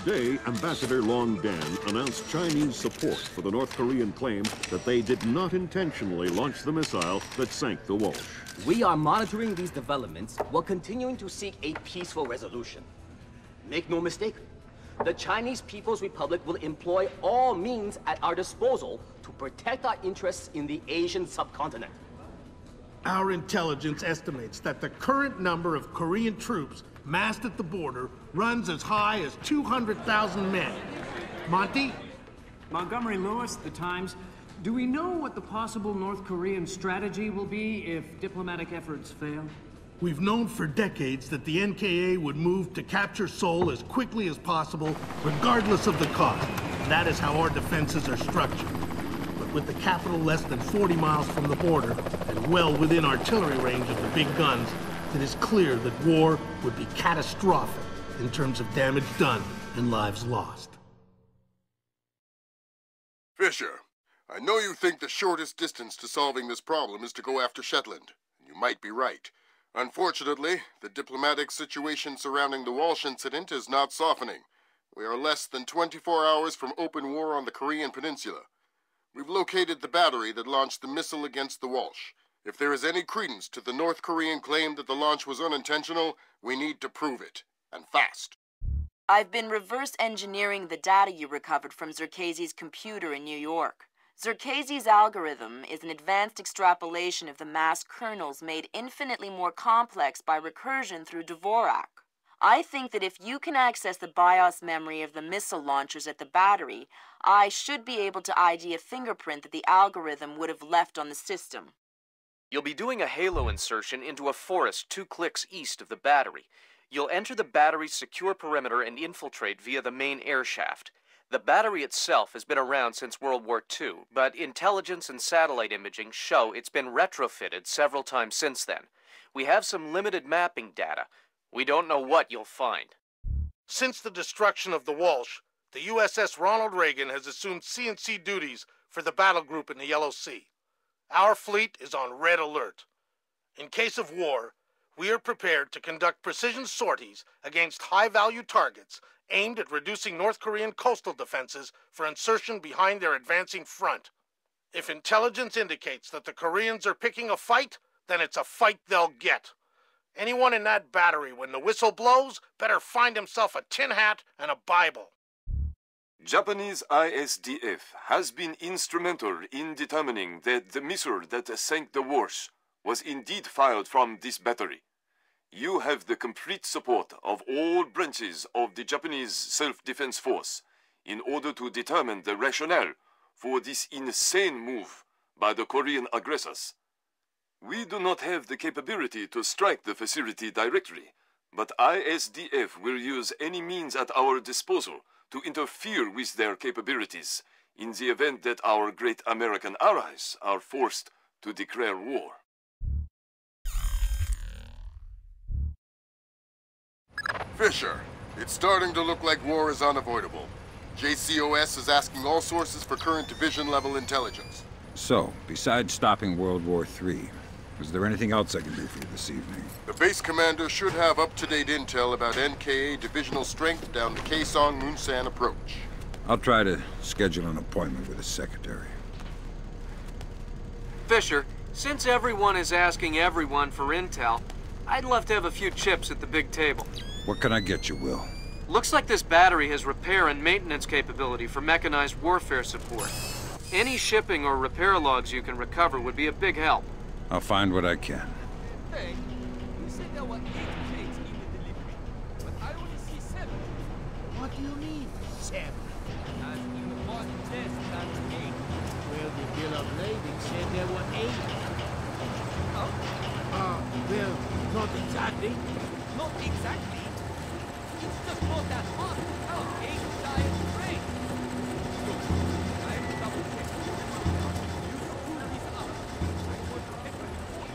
Today, Ambassador Long Dan announced Chinese support for the North Korean claim that they did not intentionally launch the missile that sank the Walsh. We are monitoring these developments while continuing to seek a peaceful resolution. Make no mistake, the Chinese People's Republic will employ all means at our disposal to protect our interests in the Asian subcontinent. Our intelligence estimates that the current number of Korean troops massed at the border runs as high as 200,000 men. Monty? Montgomery Lewis, The Times. Do we know what the possible North Korean strategy will be if diplomatic efforts fail? We've known for decades that the NKA would move to capture Seoul as quickly as possible, regardless of the cost. That is how our defenses are structured. But with the capital less than 40 miles from the border, and well within artillery range of the big guns, it is clear that war would be catastrophic in terms of damage done and lives lost. Fisher, I know you think the shortest distance to solving this problem is to go after Shetland. You might be right. Unfortunately, the diplomatic situation surrounding the Walsh incident is not softening. We are less than 24 hours from open war on the Korean Peninsula. We've located the battery that launched the missile against the Walsh. If there is any credence to the North Korean claim that the launch was unintentional, we need to prove it, and fast. I've been reverse engineering the data you recovered from Zerkezi's computer in New York. Zerkezi's algorithm is an advanced extrapolation of the mass kernels made infinitely more complex by recursion through Dvorak. I think that if you can access the BIOS memory of the missile launchers at the battery, I should be able to ID a fingerprint that the algorithm would have left on the system. You'll be doing a halo insertion into a forest 2 clicks east of the battery. You'll enter the battery's secure perimeter and infiltrate via the main air shaft. The battery itself has been around since World War II, but intelligence and satellite imaging show it's been retrofitted several times since then. We have some limited mapping data. We don't know what you'll find. Since the destruction of the Walsh, the USS Ronald Reagan has assumed CNC duties for the battle group in the Yellow Sea. Our fleet is on red alert. In case of war, we are prepared to conduct precision sorties against high-value targets aimed at reducing North Korean coastal defenses for insertion behind their advancing front. If intelligence indicates that the Koreans are picking a fight, then it's a fight they'll get. Anyone in that battery, when the whistle blows, better find himself a tin hat and a Bible. Japanese ISDF has been instrumental in determining that the missile that sank the Walsh was indeed fired from this battery. You have the complete support of all branches of the Japanese self-defense force in order to determine the rationale for this insane move by the Korean aggressors. We do not have the capability to strike the facility directly, but ISDF will use any means at our disposal to interfere with their capabilities in the event that our great American allies are forced to declare war. Fisher, it's starting to look like war is unavoidable. JCOS is asking all sources for current division-level intelligence. So, besides stopping World War III, is there anything else I can do for you this evening? The base commander should have up-to-date intel about NKA divisional strength down the Kaesong-Munsan approach. I'll try to schedule an appointment with his secretary. Fisher, since everyone is asking everyone for intel, I'd love to have a few chips at the big table. What can I get you, Will? Looks like this battery has repair and maintenance capability for mechanized warfare support. Any shipping or repair logs you can recover would be a big help. I'll find what I can. Hey, you said there were 8 crates in the delivery, but I only see 7. What do you mean, 7? As in the one test, that's 8. Well, the bill of lading said there were 8. Oh? Well, not exactly. Not exactly. It's just not that hard to count 8 giant crates. Look, I have to double check. You screw this up. I'm going to take a report.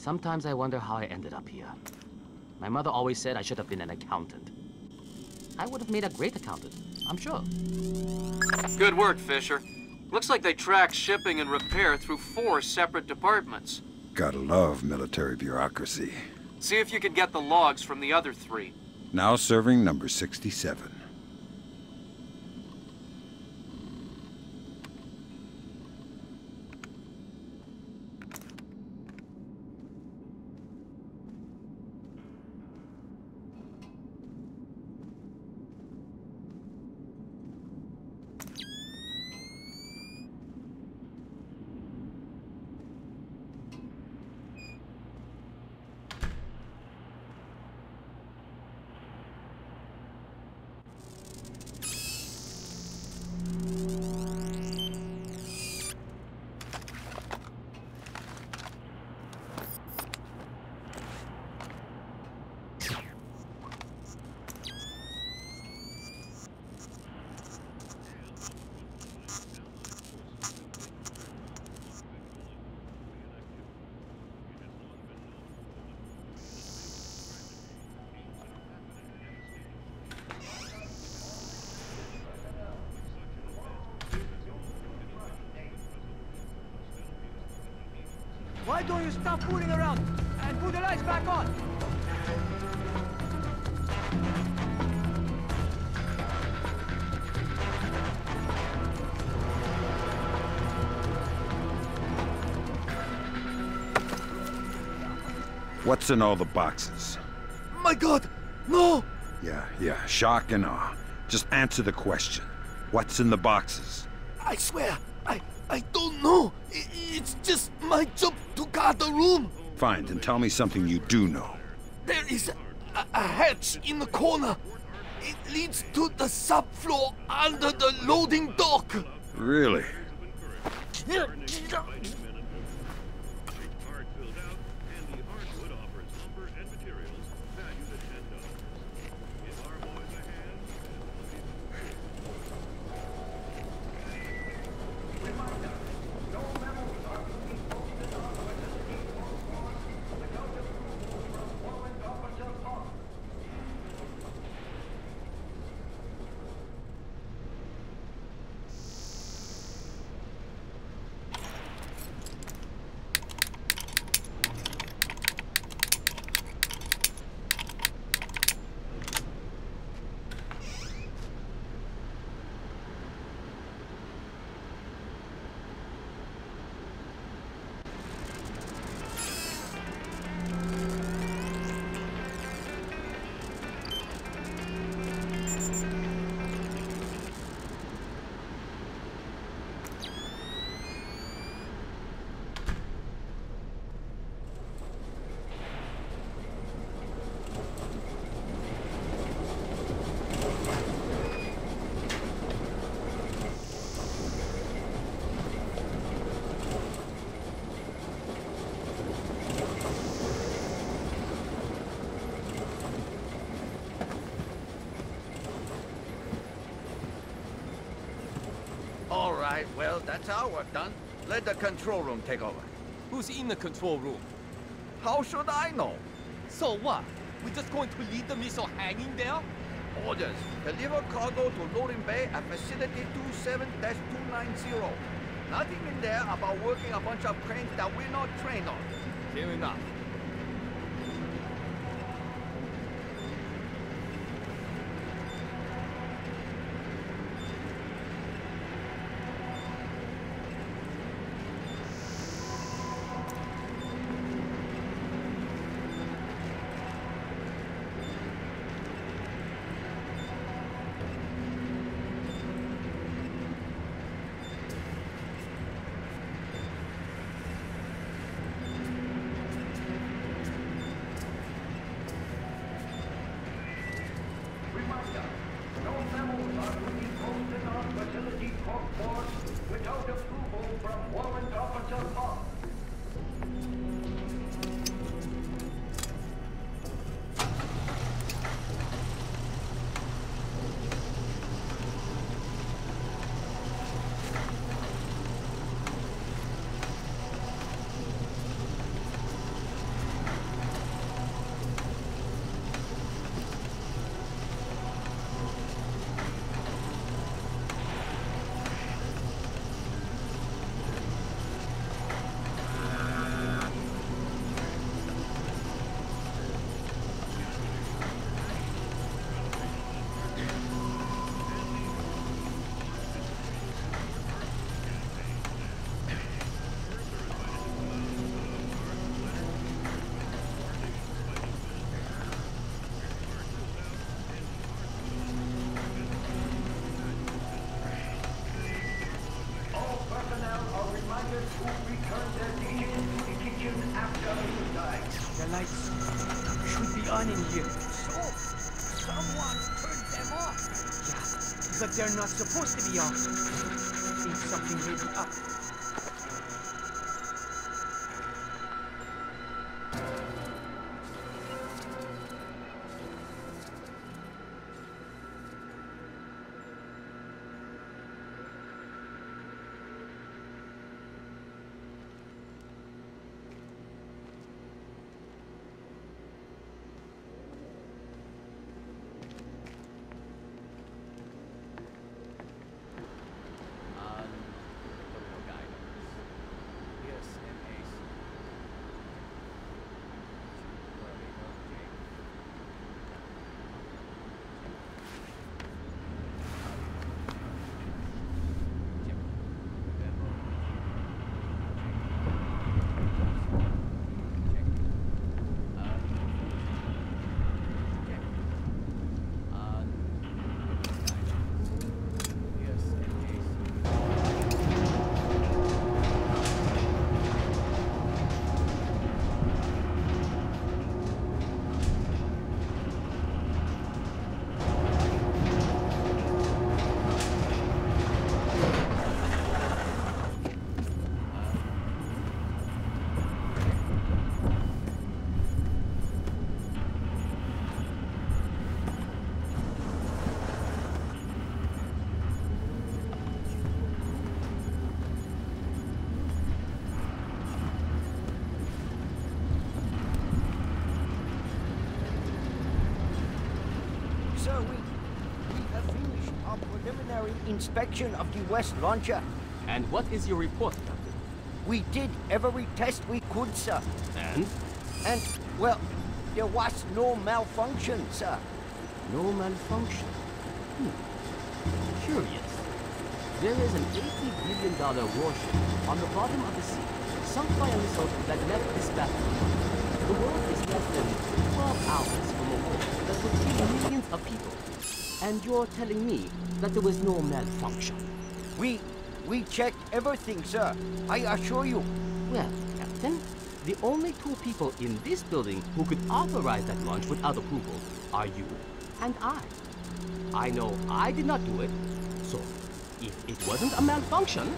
Sometimes I wonder how I ended up here. My mother always said I should have been an accountant. I would have made a great accountant, I'm sure. Good work, Fisher. Looks like they track shipping and repair through 4 separate departments. Gotta love military bureaucracy. See if you can get the logs from the other 3. Now serving number 67. Why don't you stop fooling around and put the lights back on? What's in all the boxes? My God, no! Yeah, shock and awe. Just answer the question. What's in the boxes? I swear, I don't know. It's just my job to guard the room. Fine, then tell me something you do know. There is a hatch in the corner. It leads to the subfloor under the loading dock. Really? Alright, well, that's our work done. Let the control room take over. Who's in the control room? How should I know? So what? We're just going to leave the missile hanging there? Orders. Deliver cargo to loading bay at facility 27-290. Nothing in there about working a bunch of cranes that we're not trained on. Fair enough. samples are to be posted on facility corkboards without approval from Warrant Officer Hogg. The lights should be on in here. So, someone turned them off. Yeah, but they're not supposed to be off. Think something may be up. Sir, we have finished our preliminary inspection of the West launcher. And what is your report, Captain? We did every test we could, sir. And? And, well, there was no malfunction, sir. No malfunction? Curious. There is an $80 billion warship on the bottom of the sea, sunk by a missile that left this battle. The world is less than 12 hours from a war that would kill millions of people. And you're telling me that there was no malfunction? We checked everything, sir. I assure you. Well, Captain, the only two people in this building who could authorize that launch without approval are you and I. I know I did not do it, so if it wasn't a malfunction,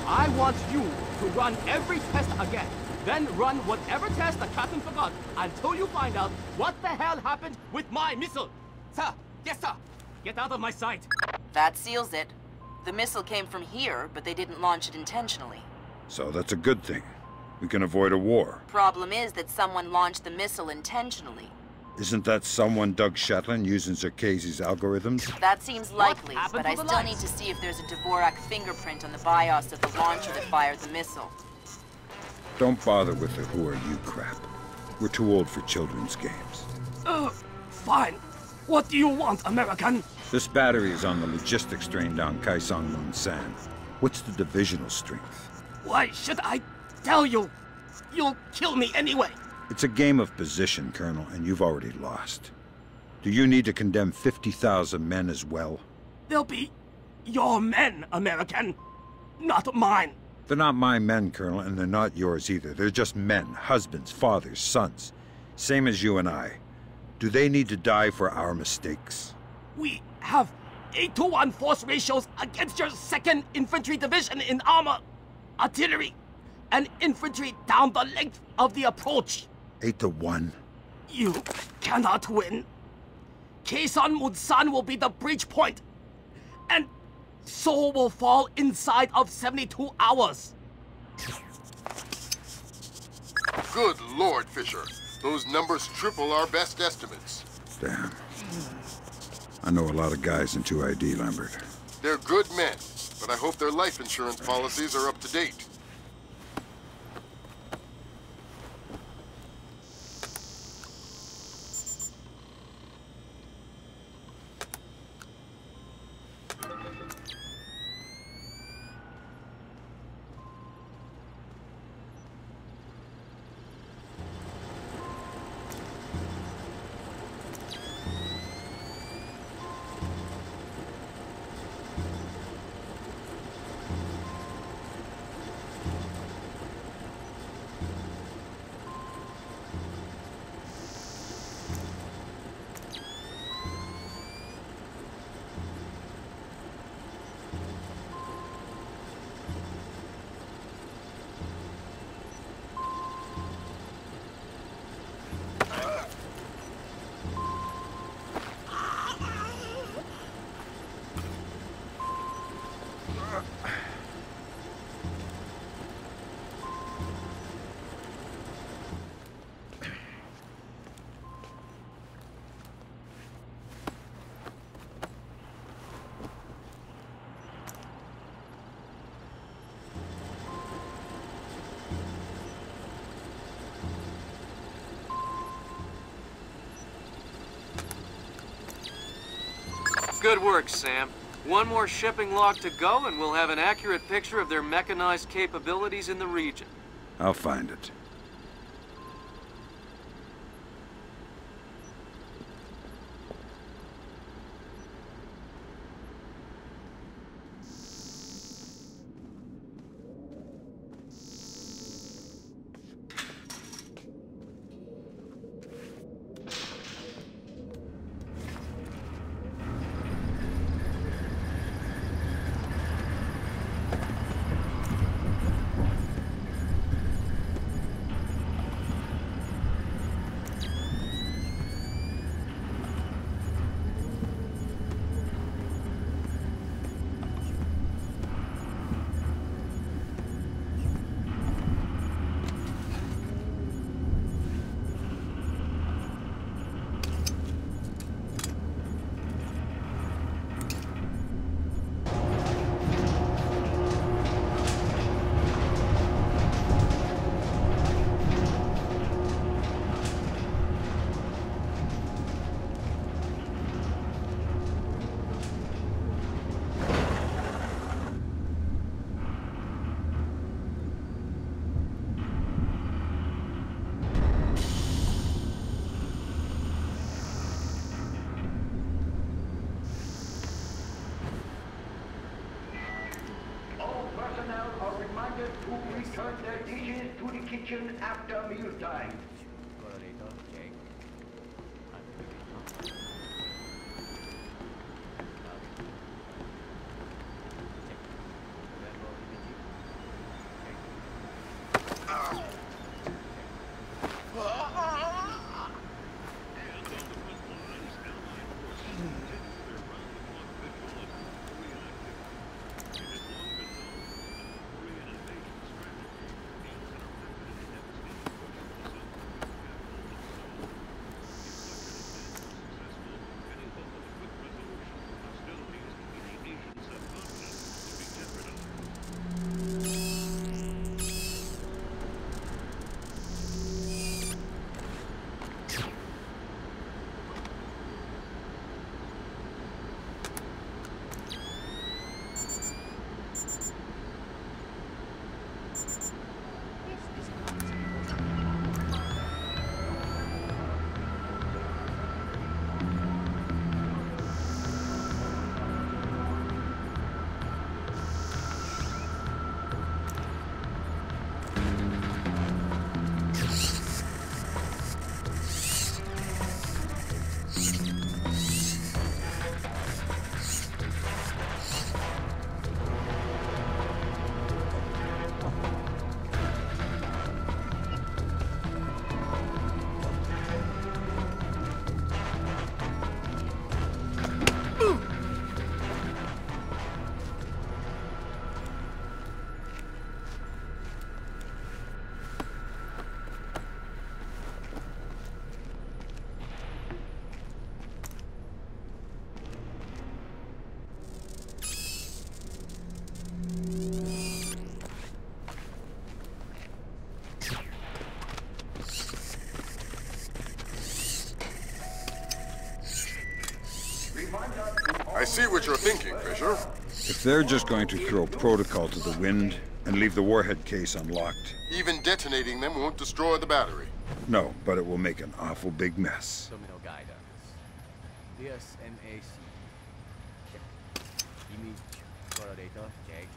I want you to run every test again. Then run whatever test the captain forgot until you find out what the hell happened with my missile. Sir, yes sir, get out of my sight. That seals it. The missile came from here, but they didn't launch it intentionally. So that's a good thing. We can avoid a war. Problem is that someone launched the missile intentionally. Isn't that someone Doug Shetland using Zerkezi's algorithms? That seems likely, but I still need to see if there's a Dvorak fingerprint on the BIOS of the launcher that fired the missile. Don't bother with the who are you crap. We're too old for children's games. Fine. What do you want, American? This battery is on the logistics train down Kaisang Lung San. What's the divisional strength? Why should I tell you? You'll kill me anyway. It's a game of position, Colonel, and you've already lost. Do you need to condemn 50,000 men as well? They'll be your men, American, not mine. They're not my men, Colonel, and they're not yours either. They're just men, husbands, fathers, sons. Same as you and I. Do they need to die for our mistakes? We have 8-to-1 force ratios against your 2nd Infantry Division in armor, artillery, and infantry down the length of the approach. 8-to-1? You cannot win. Kaesong Munsan will be the breach point, and Seoul will fall inside of 72 hours. Good Lord, Fisher. Those numbers triple our best estimates. Damn. I know a lot of guys in 2ID, Lambert. They're good men, but I hope their life insurance policies are up to date. Good work, Sam. One more shipping log to go, and we'll have an accurate picture of their mechanized capabilities in the region. I'll find it. To return their dishes to the kitchen after mealtime. I see what you're thinking, Fisher. If they're just going to throw protocol to the wind and leave the warhead case unlocked... Even detonating them won't destroy the battery. No, but it will make an awful big mess. Terminal guidance. DSMAC. Check. Image. Validator. Check.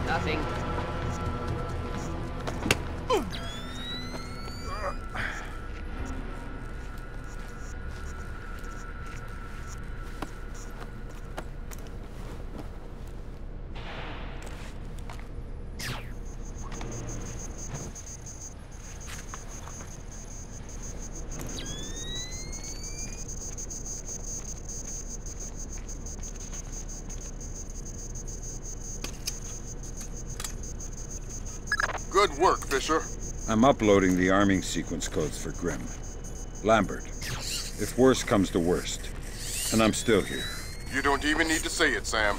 Nothing. Good work, Fisher. I'm uploading the arming sequence codes for Grim. Lambert, if worst comes to worst, and I'm still here. You don't even need to say it, Sam.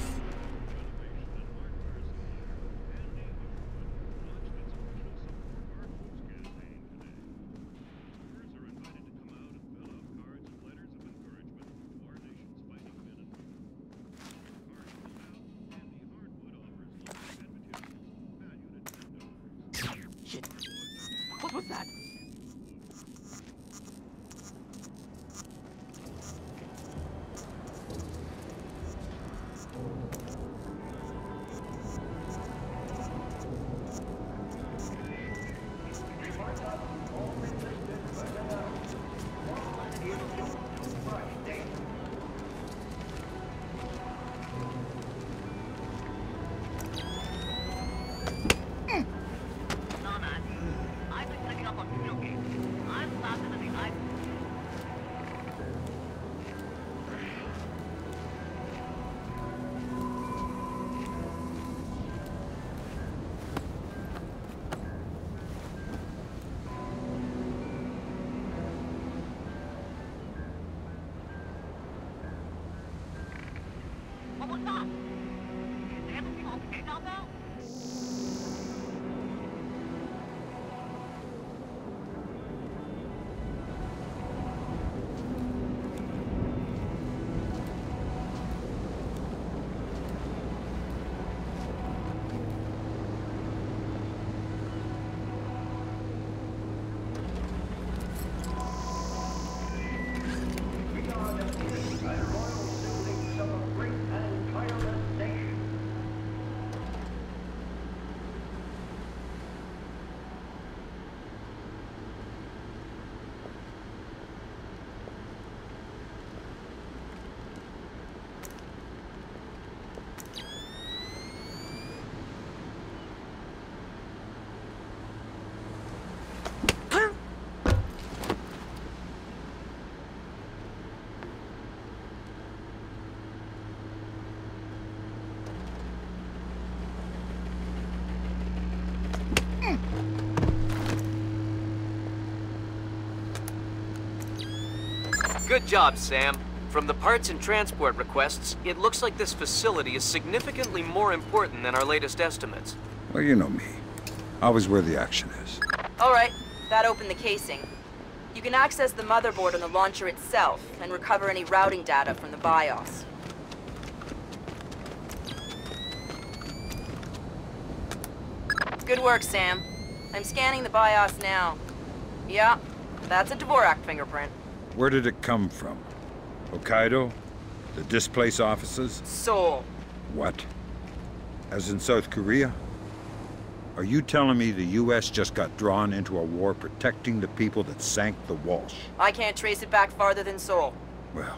What was that? Good job, Sam. From the parts and transport requests, it looks like this facility is significantly more important than our latest estimates. Well, you know me. Always where the action is. All right, that opened the casing. You can access the motherboard on the launcher itself and recover any routing data from the BIOS. Good work, Sam. I'm scanning the BIOS now. Yeah, that's a Dvorak fingerprint. Where did it come from? Hokkaido? The displaced offices? Seoul. What? As in South Korea? Are you telling me the U.S. just got drawn into a war protecting the people that sank the Walsh? I can't trace it back farther than Seoul. Well,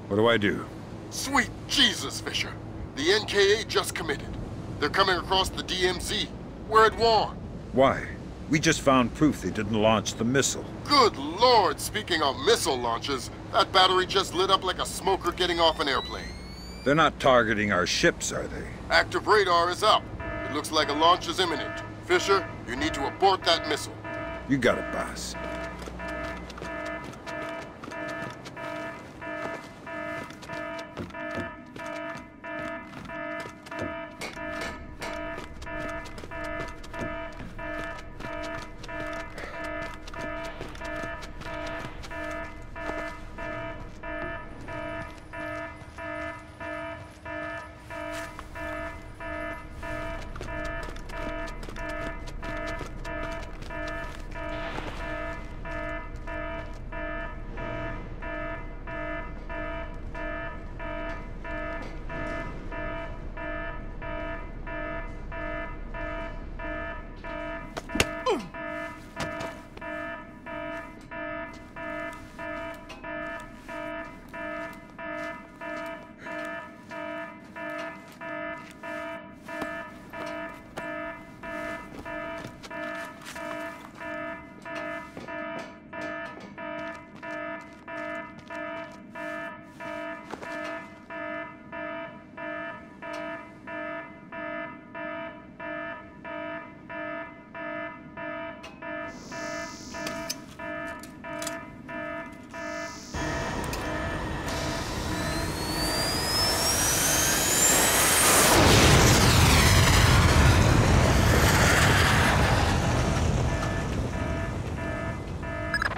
what do I do? Sweet Jesus, Fisher. The NKA just committed. They're coming across the DMZ. We're at war. Why? We just found proof they didn't launch the missile. Good Lord, speaking of missile launches, That battery just lit up like a smoker getting off an airplane. They're not targeting our ships, are they? Active radar is up. It looks like a launch is imminent. Fisher, you need to abort that missile. You got it, boss.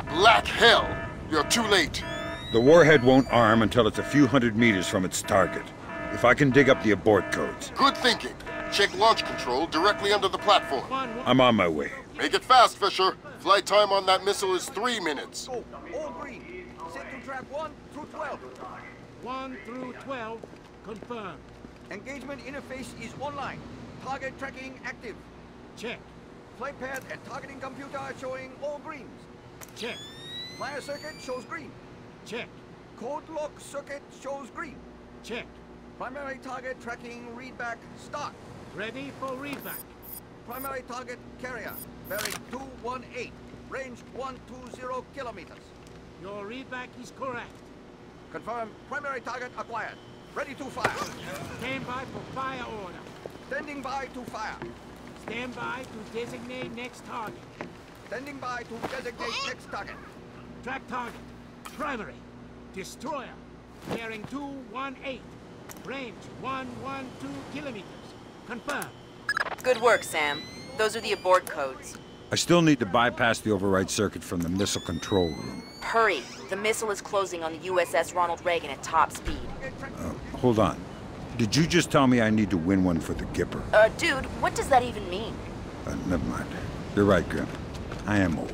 Black hell! You're too late. The warhead won't arm until it's a few hundred meters from its target. If I can dig up the abort codes. Good thinking. Check launch control directly under the platform. I'm on my way. Make it fast, Fisher. Flight time on that missile is 3 minutes. Go. All green. Set to track 1 through 12. 1 through 12, confirmed. Engagement interface is online. Target tracking active. Check. Flight path and targeting computer are showing all greens. Check. Flyer circuit shows green. Check. Code lock circuit shows green. Check. Primary target tracking readback start. Ready for readback. Primary target carrier. Bearing 218. Range 120 kilometers. Your readback is correct. Confirm. Primary target acquired. Ready to fire. Stand by for fire order. Standing by to fire. Stand by to designate next target. Standing by to designate next target. Track target. Primary. Destroyer. Bearing 218. Range 112 kilometers. Confirmed. Good work, Sam. Those are the abort codes. I still need to bypass the override circuit from the missile control room. Hurry. The missile is closing on the USS Ronald Reagan at top speed. Hold on. Did you just tell me I need to win one for the Gipper? Dude, what does that even mean? Never mind. You're right, Grim. I am old.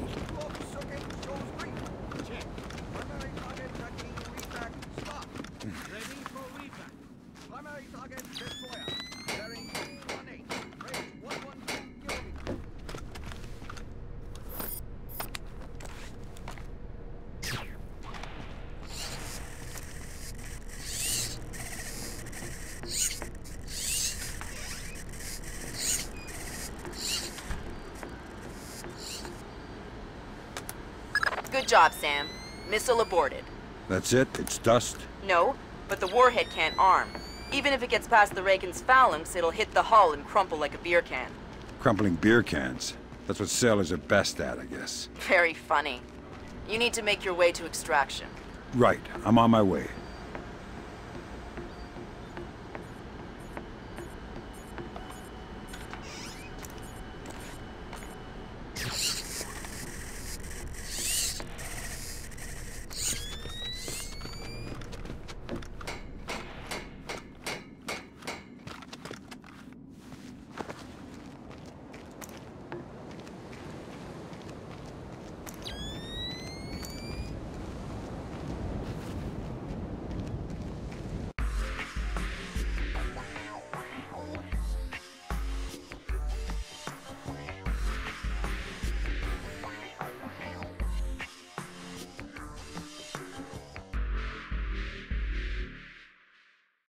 Good job, Sam. Missile aborted. That's it? It's dust? No, but the warhead can't arm. Even if it gets past the Reagan's phalanx, it'll hit the hull and crumple like a beer can. Crumpling beer cans. That's what sailors are best at, I guess. Very funny. You need to make your way to extraction. Right. I'm on my way.